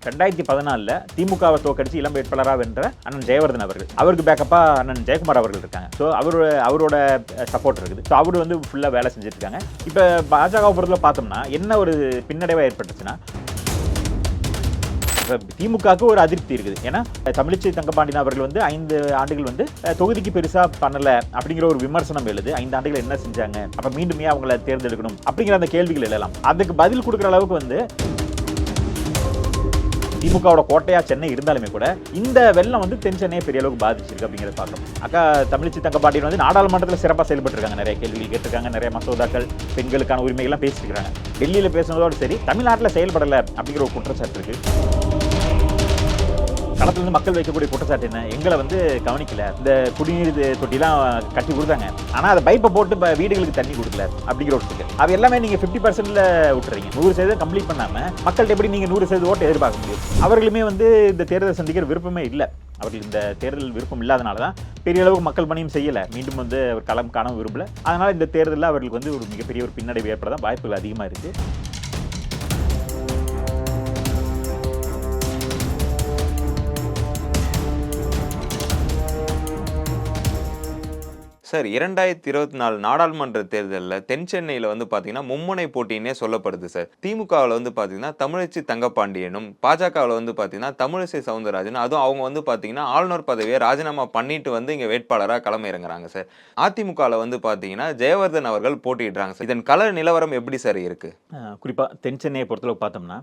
2014 திமுகவை தோக்கடிச்சு இளம் வேட்பாளராக வென்ற அண்ணன் ஜெயவர்தன் அவர்கள், அவருக்கு பேக்கப்பா அண்ணன் ஜெயக்குமார் அவர்கள் இருக்காங்க. ஸோ அவரோட சப்போர்ட் இருக்குது. ஸோ அவர் வந்து ஃபுல்லாக வேலை செஞ்சுட்டு இருக்காங்க. இப்போ பாஜக பொறுத்தல பார்த்தோம்னா என்ன ஒரு பின்னடைவாக ஏற்பட்டுச்சுன்னா, திமுகவுக்கு ஒரு அதிருப்தி இருக்குது. ஏன்னா தமிழிசை தங்கபாண்டியன் அவர்கள் வந்து 5 ஆண்டுகள் வந்து தொகுதிக்கு பெருசா பண்ணல அப்படிங்கிற ஒரு விமர்சனம் எழுது. 5 ஆண்டுகள் என்ன செஞ்சாங்க, அப்ப மீண்டுமே அவங்களை தேர்ந்தெடுக்கணும் அப்படிங்கிற அந்த கேள்விகள் எழலாம். அதுக்கு பதில் கொடுக்குற அளவுக்கு வந்து திமுகவோட கோட்டையா சென்னை இருந்தாலுமே கூட இந்த வெள்ளம் வந்து தென் சென்னையை பெரிய அளவுக்கு பாதிச்சிருக்கு அப்படிங்கிறத பார்க்கணும். அக்கா தமிழிசை தங்கபாண்டியன் வந்து நாடாளுமன்றத்தில் சிறப்பாக செயல்பட்டு இருக்காங்க. நிறைய கேள்விகள் கேட்டிருக்காங்க, நிறைய மசோதாக்கள், பெண்களுக்கான உரிமைகள்லாம் பேசியிருக்காங்க. டெல்லியில் பேசுனதோடு சரி, தமிழ்நாட்டில் செயல்படலை அப்படிங்கிற ஒரு குற்றச்சாட்டு இருக்கு. களத்துல இருந்து மக்கள் வைக்கக்கூடிய குற்றச்சாட்டு என்ன, எங்களை வந்து கவனிக்கல, இந்த குடிநீர் தொட்டிலாம் கட்டி கொடுத்தாங்க, ஆனா அதை பைப்பை போட்டு வீடுகளுக்கு தண்ணி கொடுக்கல அப்படிங்கிற ஒரு இருக்கு. அது எல்லாமே நீங்க 50% விட்டுறீங்க. 100% கம்ப்ளீட் பண்ணாம மக்கள்கிட்ட எப்படி நீங்க 100% ஓட்டு எதிர்பார்க்க முடியும்? அவர்களுமே வந்து இந்த தேர்தலை சந்திக்கிற விருப்பமே இல்லை. அவர்கள் இந்த தேர்தல் விருப்பம் இல்லாதனால தான் பெரிய அளவுக்கு மக்கள் பணியும் செய்யலை. மீண்டும் வந்து அவர் களம் காண விரும்பல. அதனால இந்த தேர்தலில் அவர்களுக்கு வந்து ஒரு மிகப்பெரிய ஒரு பின்னடைவு ஏற்பட வாய்ப்புகள் அதிகமாக இருக்கு. சார், 2024 நாடாளுமன்ற தேர்தலில் தென் சென்னையில் வந்து பார்த்தீங்கன்னா மும்முனை போட்டின்னே சொல்லப்படுது சார். திமுகவில் வந்து பார்த்தீங்கன்னா தமிழிசை தங்கபாண்டியனும், பாஜகவில் வந்து பார்த்தீங்கன்னா தமிழிசை சவுந்தரராஜன், அதுவும் அவங்க வந்து பார்த்தீங்கன்னா ஆளுநர் பதவியை ராஜினாமா பண்ணிட்டு வந்து இங்கே வேட்பாளராக களமிறங்குறாங்க சார். அதிமுகவில் வந்து பார்த்தீங்கன்னா ஜெயவர்தன் அவர்கள் போட்டியிடுறாங்க சார். இதன் கள நிலவரம் எப்படி சார் இருக்கு? குறிப்பாக தென் சென்னையை பொறுத்தளவு பார்த்தோம்னா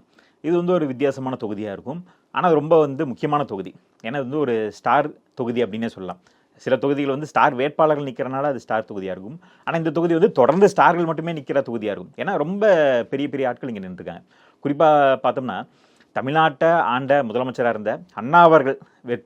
இது வந்து ஒரு வித்தியாசமான தொகுதியாக இருக்கும். ஆனால் ரொம்ப வந்து முக்கியமான தொகுதி. ஏன்னா இது வந்து ஒரு ஸ்டார் தொகுதி அப்படின்னே சொல்லலாம். சில தொகுதிகள் வந்து ஸ்டார் வேட்பாளர்கள் நிற்கிறனால அது ஸ்டார் தொகுதியாக இருக்கும். ஆனால் இந்த தொகுதி வந்து தொடர்ந்து ஸ்டார்கள் மட்டுமே நிற்கிற தொகுதியாக இருக்கும். ஏன்னா ரொம்ப பெரிய பெரிய ஆட்கள் இங்கே நின்றுருக்காங்க. குறிப்பாக பார்த்தோம்னா தமிழ்நாட்டை ஆண்ட முதலமைச்சராக இருந்த அண்ணா அவர்கள்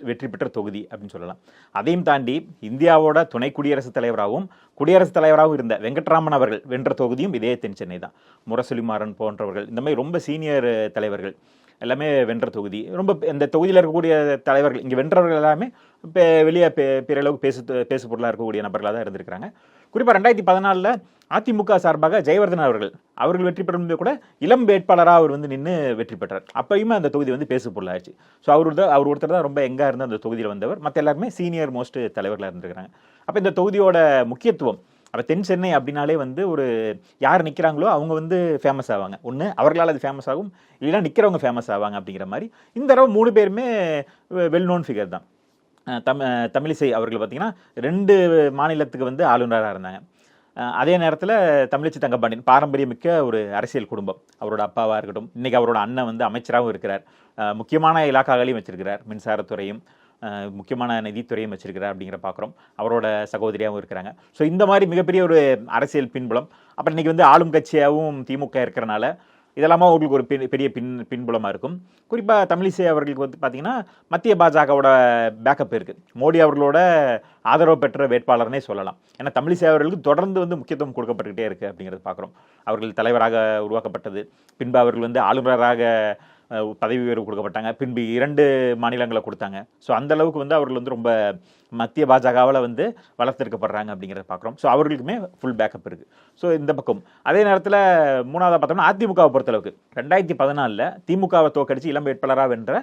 வெற்றி பெற்ற தொகுதி அப்படின்னு சொல்லலாம். அதையும் தாண்டி இந்தியாவோட துணை குடியரசுத் தலைவராகவும் இருந்த வெங்கட்ராமன் அவர்கள் வென்ற தொகுதியும் இதே தென் சென்னை தான். முரசொலிமாறன் போன்றவர்கள், இந்த மாதிரி ரொம்ப சீனியர் தலைவர்கள் எல்லாமே வென்ற தொகுதி. ரொம்ப இந்த தொகுதியில் இருக்கக்கூடிய தலைவர்கள், இங்கே வென்றவர்கள் எல்லாமே இப்போ வெளியே பெரிய அளவுக்கு பேசு பொருளாக இருக்கக்கூடிய நபர்களாக தான் இருந்திருக்கிறாங்க. குறிப்பாக 2014 அதிமுக சார்பாக ஜெயவர்தன் அவர்கள் வெற்றி பெறும்போது கூட இளம் வேட்பாளராக அவர் வந்து நின்று வெற்றி பெற்றார். அப்பயுமே அந்த தொகுதி வந்து பேசு பொருளாச்சு. ஸோ அவர் ஒருத்தர் தான் ரொம்ப எங்காக இருந்து அந்த தொகுதியில் வந்தவர். மற்ற எல்லாருமே சீனியர் மோஸ்ட் தலைவர்களாக இருந்திருக்கிறாங்க. அப்போ இந்த தொகுதியோட முக்கியத்துவம், அப்போ தென் சென்னை அப்படின்னாலே வந்து ஒரு யார் நிற்கிறாங்களோ அவங்க வந்து ஃபேமஸ் ஆவாங்க. ஒன்று அவர்களால் அது ஃபேமஸ் ஆகும், இல்லைன்னா நிற்கிறவங்க ஃபேமஸ் ஆவாங்க அப்படிங்கிற மாதிரி. இந்த தடவை 3 பேருமே வெல் நோன் ஃபிகர் தான். தமிழிசை அவர்கள் பார்த்தீங்கன்னா 2 மாநிலத்துக்கு வந்து ஆளுநராக இருந்தாங்க. அதே நேரத்தில் தமிழிசை தங்கபாண்டியன் பாரம்பரியமிக்க ஒரு அரசியல் குடும்பம். அவரோட அப்பாவாக இருக்கட்டும், இன்றைக்கி அவரோட அண்ணன் வந்து அமைச்சராகவும் இருக்கிறார். முக்கியமான இலாக்காக்களையும் வச்சிருக்கிறார். மின்சாரத்துறையும் முக்கியமான நிதித்துறையும் வச்சிருக்கிறார் அப்படிங்கிற பார்க்குறோம். அவரோட சகோதரியாகவும் இருக்கிறாங்க. ஸோ இந்த மாதிரி மிகப்பெரிய ஒரு அரசியல் பின்புலம். அப்புறம் இன்றைக்கி வந்து ஆளும் கட்சியாகவும் திமுக இருக்கிறனால இதெல்லாமா அவங்களுக்கு ஒரு பெரிய பின்புலமாக இருக்கும். குறிப்பாக தமிழிசை அவர்களுக்கு வந்து பார்த்திங்கன்னா மத்திய பாஜகவோட பேக்கப் இருக்குது. மோடி அவர்களோட ஆதரவு பெற்ற வேட்பாளர்னே சொல்லலாம். ஏன்னா தமிழிசை அவர்களுக்கு தொடர்ந்து வந்து முக்கியத்துவம் கொடுக்கப்பட்டுக்கிட்டே இருக்குது அப்படிங்கிறது பார்க்குறோம். அவர்கள் தலைவராக உருவாக்கப்பட்டது, பின்பு அவர்கள் வந்து ஆளுநராக பதவி உயர்வு கொடுக்கப்பட்டாங்க, பின்பு 2 மாநிலங்களை கொடுத்தாங்க. ஸோ அந்த அளவுக்கு வந்து அவர்கள் வந்து ரொம்ப மத்திய பாஜகவில் வந்து வளர்த்தெடுக்கப்படுறாங்க அப்படிங்கிறத பார்க்குறோம். ஸோ அவர்களுக்குமே ஃபுல் பேக்கப் இருக்குது. ஸோ இந்த பக்கம் அதே நேரத்தில் 3ஆவதாக பார்த்தோம்னா அதிமுகவை பொறுத்தளவுக்கு 2014 திமுகவை தோக்கடிச்சு இளம் வேட்பாளராக வென்ற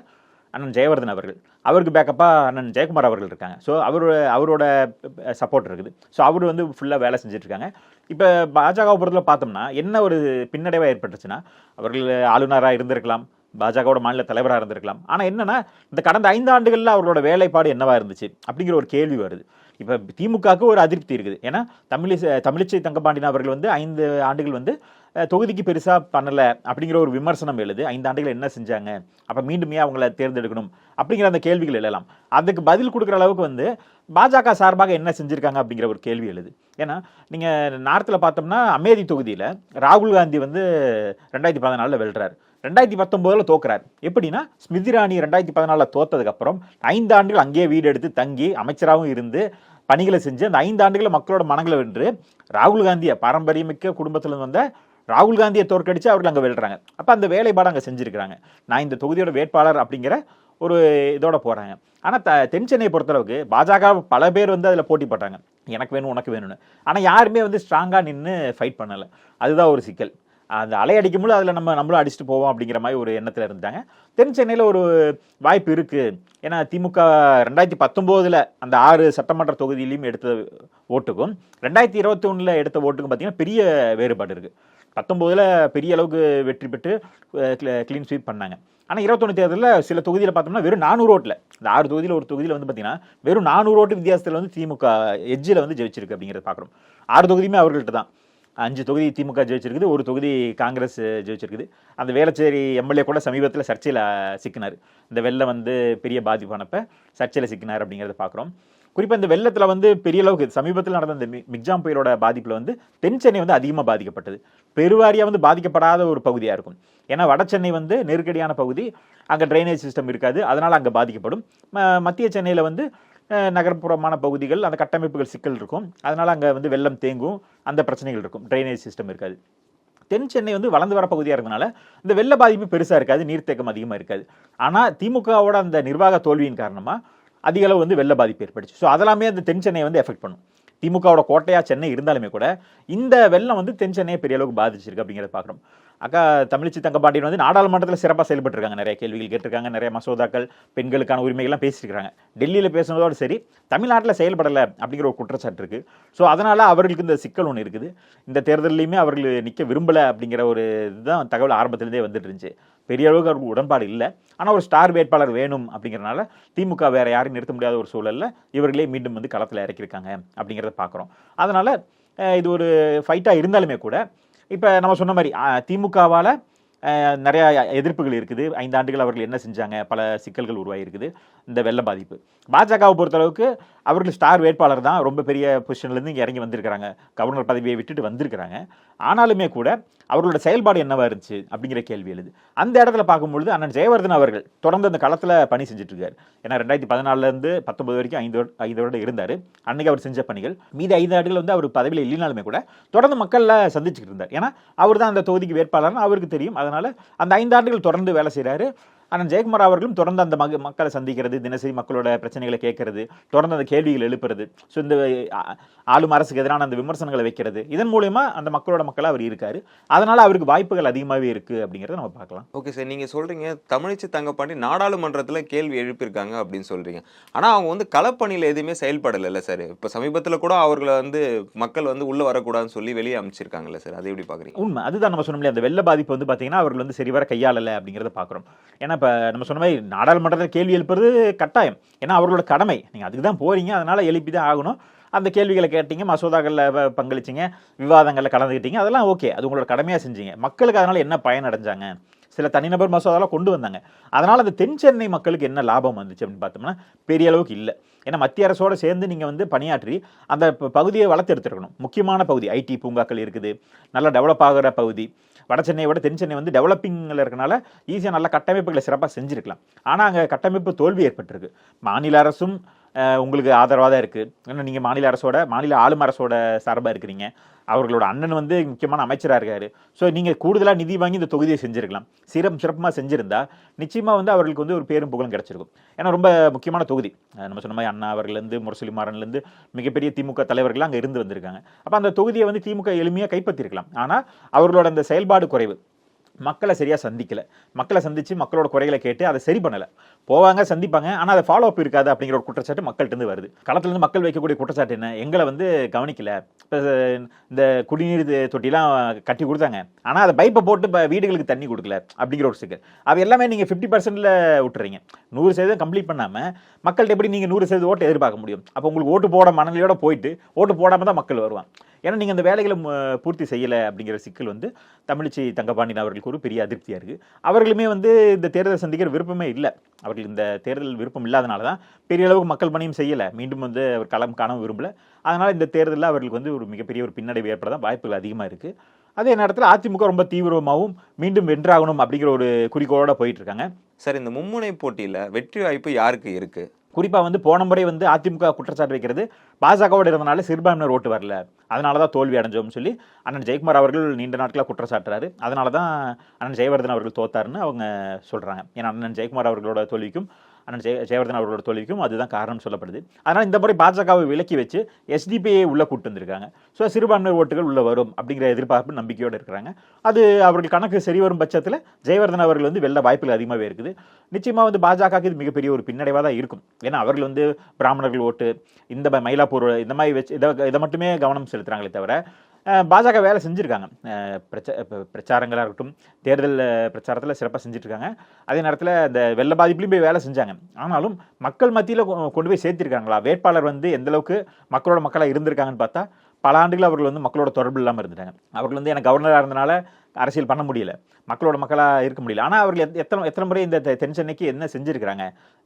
அண்ணன் ஜெயவர்தன் அவர்கள், அவருக்கு பேக்கப்பா அண்ணன் ஜெயக்குமார் அவர்கள் இருக்காங்க. ஸோ அவரோட சப்போர்ட் இருக்குது. ஸோ அவர் வந்து ஃபுல்லாக வேலை செஞ்சுட்ருக்காங்க. இப்போ பாஜகவை பொறுத்தளவு பார்த்தோம்னா என்ன ஒரு பின்னடைவாக ஏற்பட்டுச்சுன்னா, அவர்கள் ஆளுநராக இருந்திருக்கலாம், பாஜகவோட மாநில தலைவராக இருந்திருக்கலாம். ஆனால் என்னன்னா இந்த கடந்த 5 ஆண்டுகளில் அவர்களோட வேலைப்பாடு என்னவா இருந்துச்சு அப்படிங்கிற ஒரு கேள்வி வருது. இப்போ திமுகவுக்கு ஒரு அதிருப்தி இருக்குது. ஏன்னா தமிழிசை தங்கபாண்டியன் அவர்கள் வந்து 5 ஆண்டுகள் வந்து தொகுதிக்கு பெருசாக பண்ணலை அப்படிங்கிற ஒரு விமர்சனம் எழுது. 5 ஆண்டுகள் என்ன செஞ்சாங்க, அப்போ மீண்டுமே அவங்கள தேர்ந்தெடுக்கணும் அப்படிங்கிற அந்த கேள்விகள் எழலாம். அதுக்கு பதில் கொடுக்குற அளவுக்கு வந்து பாஜக சார்பாக என்ன செஞ்சுருக்காங்க அப்படிங்கிற ஒரு கேள்வி எழுது. ஏன்னா நீங்கள் நார்த்தில் பார்த்தோம்னா அமேதி தொகுதியில் ராகுல் காந்தி வந்து 2014 வெல்றார், 2019 தோக்குறார். எப்படின்னா ஸ்மிருதி இரானி 2014 தோத்ததுக்கப்புறம் 5 ஆண்டுகள் அங்கேயே வீடு எடுத்து தங்கி அமைச்சராகவும் இருந்து பணிகளை செஞ்சு அந்த 5 ஆண்டுகளில் மக்களோட மனங்களை வென்று ராகுல் காந்தியை, பாரம்பரியமிக்க குடும்பத்தில் வந்த ராகுல் காந்தியை தோற்கடிச்சு அவர்கள் அங்கே வெல்றாங்க. அப்போ அந்த வேலைப்பாடு அங்கே செஞ்சுருக்கிறாங்க. நான் இந்த தொகுதியோட வேட்பாளர் அப்படிங்கிற ஒரு இதோட போகிறாங்க. ஆனால் தென் சென்னையை பொறுத்தளவுக்கு பாஜக பல பேர் வந்து அதில் போட்டி போட்டாங்க, எனக்கு வேணும் உனக்கு வேணும்னு. ஆனால் யாருமே வந்து ஸ்ட்ராங்காக நின்று ஃபைட் பண்ணலை. அதுதான் ஒரு சிக்கல். அந்த அலை அடிக்கும்போது அதில் நம்மளும் அடிச்சுட்டு போவோம் அப்படிங்கிற மாதிரி ஒரு எண்ணத்தில் இருந்தாங்க. தென் சென்னையில் ஒரு வாய்ப்பு இருக்குது. ஏன்னா திமுக 2019 அந்த 6 சட்டமன்ற தொகுதியிலையும் எடுத்த ஓட்டுக்கும் 2021 எடுத்த ஓட்டுக்கும் பார்த்தீங்கன்னா பெரிய வேறுபாடு இருக்குது. 19 பெரிய அளவுக்கு வெற்றி பெற்று க்ளீன் ஸ்வீப் பண்ணாங்க. ஆனால் 21 தேர்தலில் சில தொகுதியில் பார்த்தோம்னா வெறும் 400 ஓட்டில், இந்த 6 தொகுதியில் ஒரு தொகுதியில் வந்து பார்த்தீங்கன்னா வெறும் 400 ஓட்டு வித்தியாசத்தில் வந்து திமுக எட்ஜில் வந்து ஜெயிச்சிருக்கு அப்படிங்கிறத பார்க்குறோம். 6 தொகுதியுமே அவர்கள்ட்ட தான். 5 தொகுதி திமுக ஜெயிச்சிருக்குது, ஒரு தொகுதி காங்கிரஸ் ஜெயிச்சிருக்குது. அந்த வேளச்சேரி எம்எல்ஏ கூட சமீபத்தில் சர்ச்சையில் சிக்கினார். இந்த வெள்ளம் வந்து பெரிய பாதிப்பானப்ப சர்ச்சையில் சிக்கினார் அப்படிங்கிறத பார்க்குறோம். குறிப்பாக இந்த வெள்ளத்தில் வந்து பெரிய அளவுக்கு சமீபத்தில் நடந்த இந்த மிக்ஜாம் புயலோட பாதிப்பில் வந்து தென் சென்னை வந்து அதிகமாக பாதிக்கப்பட்டது. பெருவாரியாக வந்து பாதிக்கப்படாத ஒரு பகுதியாக இருக்கும். ஏன்னா வட சென்னை வந்து நெருக்கடியான பகுதி, அங்கே ட்ரைனேஜ் சிஸ்டம் இருக்காது, அதனால் அங்கே பாதிக்கப்படும். மத்திய சென்னையில் வந்து நகர்ப்புறமான பகுதிகள், அந்த கட்டமைப்புகள் சிக்கல் இருக்கும், அதனால் அங்கே வந்து வெள்ளம் தேங்கும், அந்த பிரச்சனைகள் இருக்கும், ட்ரைனேஜ் சிஸ்டம் இருக்காது. தென் சென்னை வந்து வளர்ந்து வர பகுதியாக இருக்கிறதுனால இந்த வெள்ள பாதிப்பு பெருசாக இருக்காது, நீர்த்தேக்கம் அதிகமாக இருக்காது. ஆனால் திமுகவோட அந்த நிர்வாக தோல்வியின் காரணமாக அதிக அளவு வந்து வெள்ள பாதிப்பு ஏற்பட்டுச்சு. ஸோ அதெல்லாமே அந்த தென் சென்னையை வந்து எஃபெக்ட் பண்ணும். திமுகவோட கோட்டையாக சென்னை இருந்தாலுமே கூட இந்த வெள்ளம் வந்து தென் சென்னையை பெரிய அளவுக்கு பாதிச்சிருக்கு அப்படிங்கிறத பார்க்குறோம். அக்கா தமிழிச்சி தங்கப்பாண்டியன் வந்து நாடாளுமன்றத்தில் சிறப்பாக செயல்பட்டுருக்காங்க, நிறைய கேள்விகள் கேட்டிருக்காங்க, நிறைய மசோதாக்கள் பெண்களுக்கான உரிமைகள்லாம் பேசியிருக்காங்க. டெல்லியில் பேசுனதோடு சரி, தமிழ்நாட்டில் செயல்படலை அப்படிங்கிற ஒரு குற்றச்சாட்டு இருக்குது. ஸோ அதனால் அவர்களுக்கு இந்த சிக்கல் ஒன்று இருக்குது. இந்த தேர்தலையுமே அவர்கள் நிற்க விரும்பலை அப்படிங்கிற ஒரு இதுதான் தகவல் ஆரம்பத்திலேருந்தே வந்துட்டு இருந்துச்சு. பெரிய அளவுக்கு அவருக்கு உடன்பாடு இல்லை. ஆனால் ஒரு ஸ்டார் வேட்பாளர் வேணும் அப்படிங்கிறனால திமுக வேற யாரும் நிறுத்த முடியாத ஒரு சூழலில் இவர்களே மீண்டும் வந்து களத்தில் இறக்கியிருக்காங்க அப்படிங்கிறத பார்க்குறோம். அதனால் இது ஒரு ஃபைட்டாக இருந்தாலுமே கூட இப்போ நம்ம சொன்ன மாதிரி திமுகவால் நிறையா எதிர்ப்புகள் இருக்குது. 5 ஆண்டுகள் அவர்கள் என்ன செஞ்சாங்க, பல சிக்கல்கள் உருவாகிருக்குது. இந்த வெள்ள பாதிப்பு பாஜகவை பொறுத்தளவுக்கு அவர்கள் ஸ்டார் வேட்பாளர் தான், ரொம்ப பெரிய பொசிஷன்லேருந்து இங்கே இறங்கி வந்திருக்கிறாங்க, கவர்னர் பதவியை விட்டுட்டு வந்திருக்கிறாங்க. ஆனாலுமே கூட அவர்களோட செயல்பாடு என்னவா இருந்துச்சு அப்படிங்கிற கேள்வி எழுது. அந்த இடத்துல பார்க்கும்பொழுது அண்ணன் ஜெயவர்தன் அவர்கள் தொடர்ந்து அந்த களத்தில் பணி செஞ்சுட்டு இருக்காரு. ஏன்னா 2014 19 வரைக்கும் 5 வருடம் இருந்தார். அன்னைக்கு அவர் செஞ்ச பணிகள் மீதி 5 ஆண்டுகள் வந்து அவர் பதவியில் இல்லைனாலுமே கூட தொடர்ந்து மக்களை சந்திச்சுட்டு இருந்தார். ஏன்னா அவர் தான் அந்த தொகுதிக்கு வேட்பாளர்னு அவருக்கு தெரியும். அதனால அந்த 5 ஆண்டுகள் தொடர்ந்து வேலை செய்கிறாரு. அண்ணன் ஜெயக்குமார் அவர்களும் தொடர்ந்து அந்த மக்களை சந்திக்கிறது, தினசரி மக்களோட பிரச்சனைகளை கேட்கறது, தொடர்ந்து அந்த கேள்விகள் எழுப்புறது, ஸோ இந்த ஆளும் அரசுக்கு எதிரான அந்த விமர்சனங்களை வைக்கிறது, இதன் மூலமா அந்த மக்களாக அவர் இருக்காரு. அதனால அவருக்கு வாய்ப்புகள் அதிகமாகவே இருக்கு அப்படிங்கிறத நம்ம பார்க்கலாம். ஓகே சார், நீங்க சொல்றீங்க தமிழிச்சி தங்கப்பாண்டி நாடாளுமன்றத்தில் கேள்வி எழுப்பியிருக்காங்க அப்படின்னு சொல்றீங்க. ஆனால் அவங்க வந்து களப்பணியில் எதுவுமே செயல்படலை சார். இப்போ சமீபத்தில் கூட அவர்களை வந்து மக்கள் வந்து உள்ள வரக்கூடாதுன்னு சொல்லி வெளியே அமைச்சிருக்காங்கல்ல சார், அதை எப்படி பார்க்குறீங்க? உண்மை அதுதான். நம்ம சொன்ன முடியாது, அந்த வெள்ள பாதிப்பு வந்து பார்த்தீங்கன்னா அவர்கள் வந்து சரிவர கையாளலை அப்படிங்கிறத பார்க்குறோம். ஏன்னா இப்போ நம்ம சொன்ன மாதிரி நாடாளுமன்றத்தில் கேள்வி எழுப்புறது கட்டாயம், ஏன்னா அவர்களோட கடமை, நீங்கள் அதுக்கு தான் போகிறீங்க, அதனால் எழுப்பி தான் ஆகணும். அந்த கேள்விகளை கேட்டீங்க, மசோதாக்களில் பங்களிச்சிங்க, விவாதங்களில் கலந்துக்கிட்டீங்க, அதெல்லாம் ஓகே, அது உங்களோட கடமையாக செஞ்சீங்க. மக்களுக்கு அதனால் என்ன பயன் அடைஞ்சாங்க? சில தனிநபர் மசோதாலாம் கொண்டு வந்தாங்க. அதனால் அந்த தென் சென்னை மக்களுக்கு என்ன லாபம் வந்துச்சு அப்படின்னு பார்த்தோம்னா பெரிய அளவுக்கு இல்லை. ஏன்னா மத்திய அரசோடு சேர்ந்து நீங்கள் வந்து பணியாற்றி அந்த பகுதியை வளர்த்து எடுத்துருக்கணும். முக்கியமான பகுதி ஐடி பூங்காக்கள் இருக்குது, நல்லா டெவலப் ஆகிற பகுதி. வட சென்னையை விட தென் சென்னை வந்து டெவலப்பிங்கில் இருக்கனால ஈஸியாக நல்ல கட்டமைப்புகளை சிறப்பாக செஞ்சுருக்கலாம். ஆனால் அங்கே கட்டமைப்பு தோல்வி ஏற்பட்டிருக்கு. மாநில அரசும் உங்களுக்கு ஆதரவாக தான் இருக்குது. ஏன்னா நீங்கள் மாநில ஆளும் அரசோட சார்பாக இருக்கிறீங்க. அவர்களோட அண்ணன் வந்து முக்கியமான அமைச்சராக இருக்காரு. ஸோ நீங்கள் கூடுதலாக நிதி வாங்கி இந்த தொகுதியை செஞ்சுருக்கலாம். சிறப்பாக செஞ்சுருந்தா நிச்சயமாக வந்து அவர்களுக்கு வந்து ஒரு பேரும் புகழும் கிடச்சிருக்கும். ஏன்னா ரொம்ப முக்கியமான தொகுதி. நம்ம சொன்ன மாதிரி அண்ணா அவர்கள்லேருந்து முரசொலி மாறன்லேருந்து மிகப்பெரிய திமுக தலைவர்கள் அங்கே இருந்து வந்திருக்காங்க. அப்போ அந்த தொகுதியை வந்து திமுக எளிமையாக கைப்பற்றிருக்கலாம். ஆனால் அவர்களோட அந்த செயல்பாடு குறைவு, மக்களை சரியாக சந்திக்கலை, மக்களை சந்தித்து மக்களோட குறைகளை கேட்டு அதை சரி பண்ணலை. போவாங்க, சந்திப்பாங்க, ஆனால் அதை ஃபாலோ அப் இருக்காது அப்படிங்கிற ஒரு குற்றச்சாட்டு மக்கள்கிட்ட வருது. களத்துலேருந்து மக்கள் வைக்கக்கூடிய குற்றச்சாட்டு என்ன, எங்களை வந்து கவனிக்கலை, இப்போ இந்த குடிநீர் தொட்டிலாம் கட்டி கொடுத்தாங்க, ஆனால் அதை பைப்பை போட்டு வீடுகளுக்கு தண்ணி கொடுக்கல அப்படிங்கிற ஒரு சிக்கல். அது எல்லாமே நீங்கள் 50% விட்டுறீங்க. 100% கம்ப்ளீட் பண்ணாமல் மக்கள்கிட்ட எப்படி நீங்கள் 100% ஓட்டு எதிர்பார்க்க முடியும்? அப்போ உங்களுக்கு ஓட்டு போட மனநிலையோட போயிட்டு ஓட்டு போடாமல் தான் மக்கள் வருவாங்க. ஏன்னா நீங்கள் அந்த வேலைகளை பூர்த்தி செய்யலை அப்படிங்கிற சிக்கல் வந்து தமிழிச்சி தங்கப்பாண்டியன் அவர்களுக்கு ஒரு பெரிய அதிருப்தியாக இருக்குது. அவர்களுமே வந்து இந்த தேர்தலை சந்திக்கிற விருப்பமே இல்லை. அவர்கள் இந்த தேர்தல் விருப்பம் இல்லாதனால தான் பெரிய அளவுக்கு மக்கள் பணியும் செய்யலை, மீண்டும் வந்து அவர் களம் காண விரும்பலை. அதனால் இந்த தேர்தலில் அவர்களுக்கு வந்து ஒரு மிகப்பெரிய ஒரு பின்னடைவு ஏற்பட தான் வாய்ப்புகள் அதிகமாக இருக்குது. அதே நேரத்தில் அதிமுக ரொம்ப தீவிரமாகவும் மீண்டும் வென்றாகணும் அப்படிங்கிற ஒரு குறிக்கோளோட போயிட்டு இருக்காங்க. சார், இந்த மும்முனை போட்டியில் வெற்றி வாய்ப்பு யாருக்கு இருக்குது? குறிப்பாக வந்து போன முறை வந்து அதிமுக குற்றச்சாட்டு வைக்கிறது பாஜகவோடு இருந்தனால சிறுபான்மையினர் ஓட்டு வரல, அதனால தான் தோல்வி அடைஞ்சோம்னு சொல்லி அண்ணன் ஜெயக்குமார் அவர்கள் நீண்ட நாட்களாக குற்றச்சாட்டுறாரு. அதனால தான் அண்ணன் ஜெயவர்தன் அவர்கள் தோத்தாருன்னு அவங்க சொல்கிறாங்க. ஏன்னா அண்ணன் ஜெயக்குமார் அவர்களோட தோல்விக்கும் அண்ணன் ஜெயவர்தன் அவர்களோட தோல்விக்கும் அதுதான் காரணம் சொல்லப்படுது. அதனால் இந்த முறை பாஜகவை விலக்கி வச்சு எஸ்டிபிஐ உள்ளே கூட்டு வந்திருக்காங்க. ஸோ சிறுபான்மை ஓட்டுகள் உள்ளே வரும் அப்படிங்கிற எதிர்பார்ப்பு நம்பிக்கையோடு இருக்கிறாங்க. அது அவர்கள் கணக்கு சரி வரும் பட்சத்தில் ஜெயவர்தன் அவர்கள் வந்து வெல்ல வாய்ப்புகள் அதிகமாகவே இருக்குது. நிச்சயமாக வந்து பாஜகவுக்கு இது மிகப்பெரிய ஒரு பின்னடைவாக தான் இருக்கும். ஏன்னா அவர்கள் வந்து பிராமணர்கள் ஓட்டு இந்த மயிலாப்பூர் இந்த மாதிரி வச்சு இதை மட்டுமே கவனம் செலுத்துகிறாங்களே தவிர பாஜக வேலை செஞ்சுருக்காங்க. பிரச்சாரங்களாக இருக்கட்டும், தேர்தல் பிரச்சாரத்தில் சிறப்பாக செஞ்சுட்ருக்காங்க. அதே நேரத்தில் இந்த வெள்ள பாதிப்புலையும் போய் வேலை செஞ்சாங்க. ஆனாலும் மக்கள் மத்தியில் கொண்டு போய் சேர்த்திருக்காங்களா, வேட்பாளர் வந்து எந்தளவுக்கு மக்களோட மக்களாக இருந்திருக்காங்கன்னு பார்த்தா பல ஆண்டுகள் அவர்கள் வந்து மக்களோட தொடர்பு இல்லாமல் இருந்துட்டாங்க. அவர்கள் வந்து எனக்கு கவர்னராக இருந்தனால அரசியல் பண்ண முடியல, மக்களோட மக்களாக இருக்க முடியல. ஆனால் அவர்கள் எத்தனை முறை இந்த தென் சென்னைக்கு என்ன செஞ்சுருக்கிறாங்க,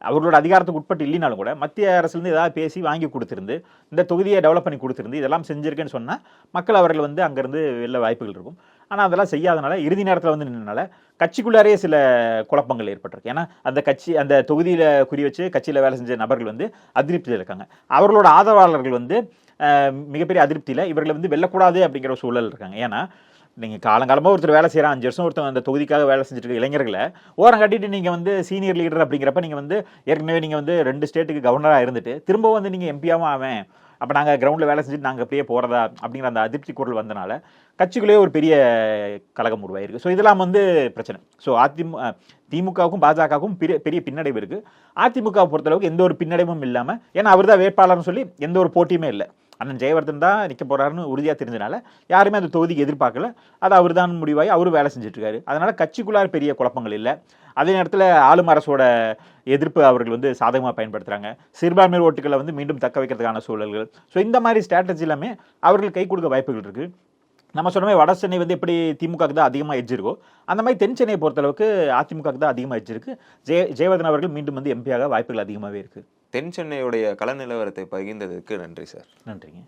அவர்களோட அதிகாரத்துக்கு உட்பட்டு இல்லைனாலும் கூட மத்திய அரசுலேருந்து ஏதாவது பேசி வாங்கி கொடுத்துருந்து இந்த தொகுதியை டெவலப் பண்ணி கொடுத்துருந்து இதெல்லாம் செஞ்சுருக்கேன்னு சொன்னால் மக்கள் அவர்கள் வந்து அங்கேருந்து வெளில வாய்ப்புகள் இருக்கும். ஆனால் அதெல்லாம் செய்யாதனால இறுதி நேரத்தில் வந்து நின்றனால கட்சிக்குள்ளாரே சில குழப்பங்கள் ஏற்பட்டிருக்கு. ஏன்னா அந்த தொகுதியில் குறி வச்சு கட்சியில் வேலை செஞ்ச நபர்கள் வந்து அதிருப்தியில் இருக்காங்க. அவர்களோட ஆதரவாளர்கள் வந்து மிகப்பெரிய அதிருப்தியில் இவர்களை வந்து வெல்லக்கூடாது அப்படிங்கிற ஒரு சூழல் இருக்காங்க. ஏன்னா நீங்கள் காலங்காலமாக ஒருத்தர் வேலை செய்கிறான், 5 வருஷம் ஒருத்தர் அந்த தொகுதிக்காக வேலை செஞ்சுட்டு இருக்க இளைஞர்களை ஓரம் கட்டிட்டு நீங்கள் வந்து சீனியர் லீடர் அப்படிங்கிறப்ப நீங்கள் வந்து ஏற்கனவே நீங்கள் வந்து 2 ஸ்டேட்டுக்கு கவர்னராக இருந்துட்டு திரும்பவும் வந்து நீங்கள் எம்பியாகவும் ஆவேன், அப்போ நாங்கள் கிரவுண்டில் வேலை செஞ்சுட்டு நாங்கள் அப்படியே போகிறதா அப்படிங்கிற அந்த அதிருப்தி குரல் வந்தனால கட்சிக்குள்ளேயே ஒரு பெரிய கழகம் உருவாயிருக்கு. ஸோ இதெல்லாம் வந்து பிரச்சனை. ஸோ திமுகவுக்கும் பாஜகவுக்கும் பெரிய பின்னடைவு இருக்குது. அதிமுகவை பொறுத்தளவுக்கு எந்த ஒரு பின்னடைவும் இல்லாமல், ஏன்னா அவர் தான் வேட்பாளர்னு சொல்லி எந்த ஒரு போட்டியுமே இல்லை, அண்ணன் ஜெயவர்தன் தான் நிற்க போறாருன்னு உறுதியாக தெரிஞ்சனால யாருமே அந்த தொகுதிக்கு எதிர்பார்க்கல. அது அவர் தான் முடிவாகி அவரும் வேலை செஞ்சுட்டு இருக்காரு. அதனால கட்சிக்குள்ளார பெரிய குழப்பங்கள் இல்லை. அதே நேரத்தில் ஆளும் அரசோட எதிர்ப்பு அவர்கள் வந்து சாதகமாக பயன்படுத்துகிறாங்க. சிறுபான்மை ஓட்டுகளை வந்து மீண்டும் தக்க வைக்கிறதுக்கான சூழல்கள். ஸோ இந்த மாதிரி ஸ்ட்ராட்டஜி எல்லாமே அவர்கள் கை கொடுக்க வாய்ப்புகள் இருக்குது. நம்ம சொன்ன மாதிரி வட சென்னை வந்து எப்படி திமுகவுக்கு தான் அதிகமாக எட்ஜ் இருக்கோ அந்த மாதிரி தென் சென்னையை பொறுத்தளவுக்கு அதிமுகவுக்கு தான் அதிகமாக எட்ஜ் இருக்கு. ஜெயவர்தன் அவர்கள் மீண்டும் வந்து எம்பியாக வாய்ப்புகள் அதிகமாகவே இருக்குது. தென் சென்னையுடைய கள நிலவரத்தை பகிர்ந்ததுக்கு நன்றி சார். நன்றிங்க.